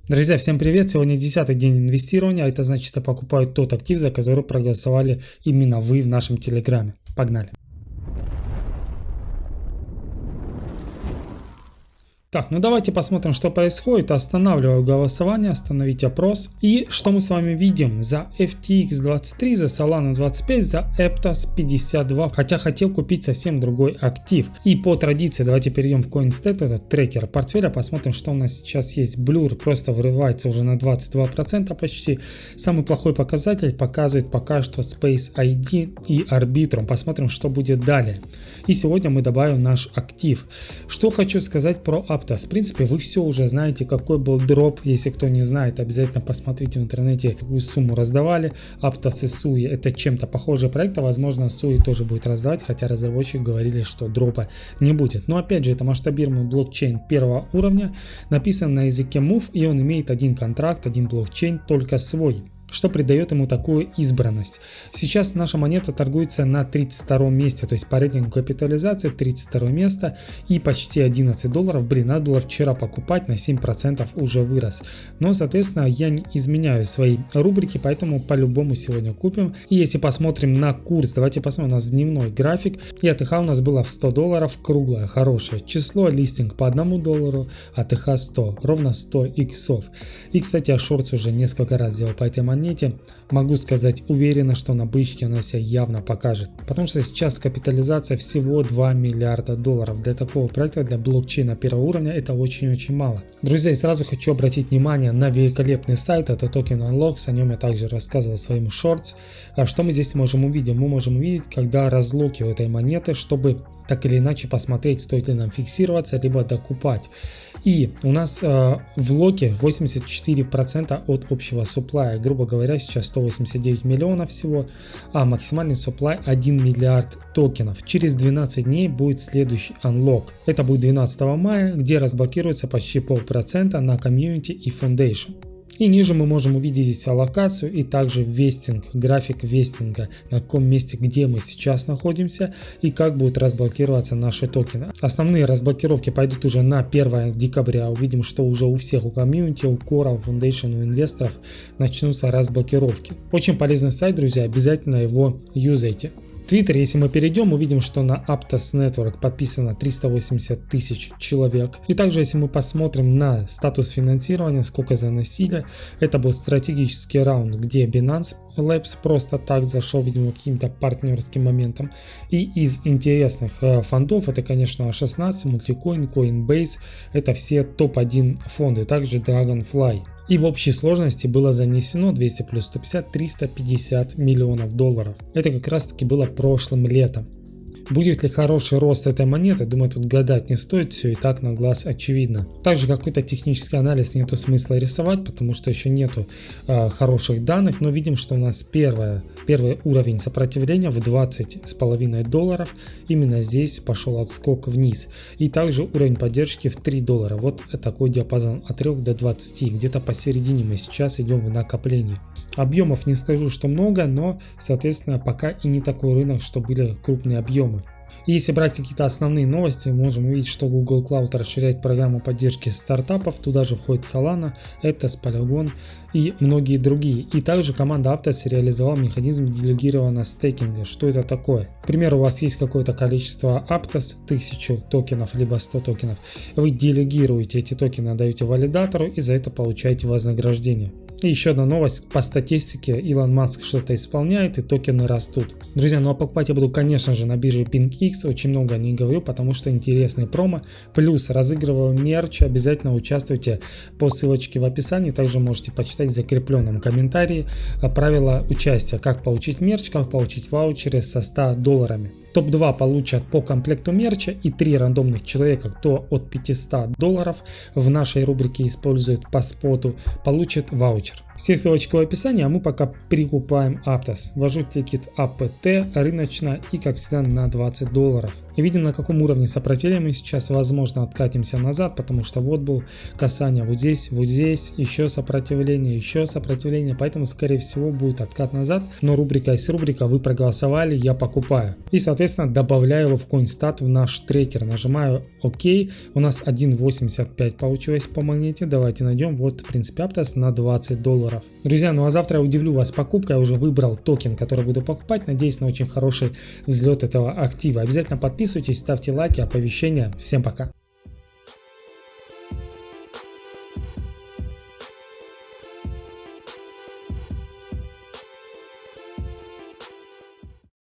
Друзья, всем привет! Сегодня 10-й день инвестирования, а это значит, что покупают тот актив, за который проголосовали именно вы в нашем телеграме. Погнали! Так, ну давайте посмотрим, что происходит. Останавливаю голосование, остановить опрос. И что мы с вами видим? За FTX 23, за Solana 25, за Aptos 52. Хотя хотел купить совсем другой актив. И по традиции давайте перейдем в CoinStat, это трекер портфеля. Посмотрим, что у нас сейчас есть. Blur просто вырывается уже на 22% почти. Самый плохой показатель показывает пока что Space ID и Arbitrum. Посмотрим, что будет далее. И сегодня мы добавим наш актив. Что хочу сказать про Aptos. В принципе, вы все уже знаете, какой был дроп. Если кто не знает, обязательно посмотрите в интернете, какую сумму раздавали. Aptos и Sui это чем-то похожие проекты. Возможно, Sui тоже будет раздавать, хотя разработчики говорили, что дропа не будет. Но опять же, это масштабируемый блокчейн первого уровня. Написан на языке Move, и он имеет один контракт, один блокчейн, только свой, что придает ему такую избранность. Сейчас наша монета торгуется на 32 месте, то есть по рейтингу капитализации 32 место и почти $11. Блин, надо было вчера покупать, на 7% уже вырос. Но, соответственно, я не изменяю свои рубрики, поэтому по-любому сегодня купим. И если посмотрим на курс, давайте посмотрим, у нас дневной график. И АТХ у нас было в $100, круглое, хорошее число, листинг по $1, АТХ 100, ровно 100 иксов. И, кстати, я шортс уже несколько раз делал по этой монете. Могу сказать уверенно, что на бычке она себя явно покажет, потому что сейчас капитализация всего $2 миллиарда. Для такого проекта, для блокчейна первого уровня, это очень-очень мало. Друзья, и сразу хочу обратить внимание на великолепный сайт, это токен Unlocks, о нем я также рассказывал в своем шортс. Что мы здесь можем увидеть? Мы можем увидеть, когда разлоки у этой монеты, чтобы так или иначе посмотреть, стоит ли нам фиксироваться, либо докупать. И у нас в локе 84% от общего суплая. Грубо говоря, сейчас 189 миллионов всего, а максимальный суплай 1 миллиард токенов. Через 12 дней будет следующий unlock. Это будет 12 мая, где разблокируется почти 0,5% на комьюнити и foundation. И ниже мы можем увидеть здесь аллокацию и также вестинг, график вестинга, на каком месте, где мы сейчас находимся и как будут разблокироваться наши токены. Основные разблокировки пойдут уже на 1 декабря. Увидим, что уже у всех, у комьюнити, у кора, у фундейшн, у инвесторов начнутся разблокировки. Очень полезный сайт, друзья, обязательно его юзайте. Твиттер, если мы перейдем, увидим, что на Aptos Network подписано 380 тысяч человек. И также, если мы посмотрим на статус финансирования, сколько заносили, это был стратегический раунд, где Binance Labs просто так зашел, видимо, каким-то партнерским моментом. И из интересных фондов, это, конечно, A16, Multicoin, Coinbase, это все топ-1 фонды, также Dragonfly. И в общей сложности было занесено 200 плюс 150, 350 миллионов долларов. Это как раз таки было прошлым летом. Будет ли хороший рост этой монеты, думаю, тут гадать не стоит, все и так на глаз очевидно. Также какой-то технический анализ нету смысла рисовать, потому что еще нету хороших данных, но видим, что у нас первый уровень сопротивления в $20,5. Именно здесь пошел отскок вниз. И также уровень поддержки в $3. Вот такой диапазон от 3 до 20, где-то посередине мы сейчас идем в накопление. Объемов не скажу, что много, но, соответственно, пока и не такой рынок, что были крупные объемы. И если брать какие-то основные новости, мы можем увидеть, что Google Cloud расширяет программу поддержки стартапов. Туда же входит Solana, Aptos, Polygon и многие другие. И также команда Aptos реализовала механизм делегированного стейкинга. Что это такое? К примеру, у вас есть какое-то количество Aptos, 1000 токенов, либо 100 токенов. Вы делегируете эти токены, отдаете валидатору и за это получаете вознаграждение. И еще одна новость, по статистике Илон Маск что-то исполняет и токены растут. Друзья, ну а покупать я буду, конечно же, на бирже PinkX, очень много не говорю, потому что интересные промо, плюс разыгрываю мерч, обязательно участвуйте по ссылочке в описании, также можете почитать в закрепленном комментарии правила участия, как получить мерч, как получить ваучеры со $100. Топ-2 получат по комплекту мерча и 3 рандомных человека, кто от $500 в нашей рубрике использует по споту, получит ваучер. Все ссылочки в описании, а мы пока прикупаем Aptos. Ввожу тикет APT рыночно и как всегда на $20. И видим, на каком уровне сопротивления мы сейчас, возможно, откатимся назад, потому что вот был касание вот здесь, еще сопротивление, поэтому, скорее всего, будет откат назад. Но рубрика есть рубрика, вы проголосовали, я покупаю. И, соответственно, добавляю его в CoinStat в наш трекер, нажимаю ОК, у нас 1.85 получилось по монете, давайте найдем, вот, в принципе, Aptos на $20. Друзья, ну а завтра я удивлю вас покупкой, я уже выбрал токен, который буду покупать, надеюсь на очень хороший взлет этого актива. Обязательно подписывайтесь, ставьте лайки, оповещения. Всем пока!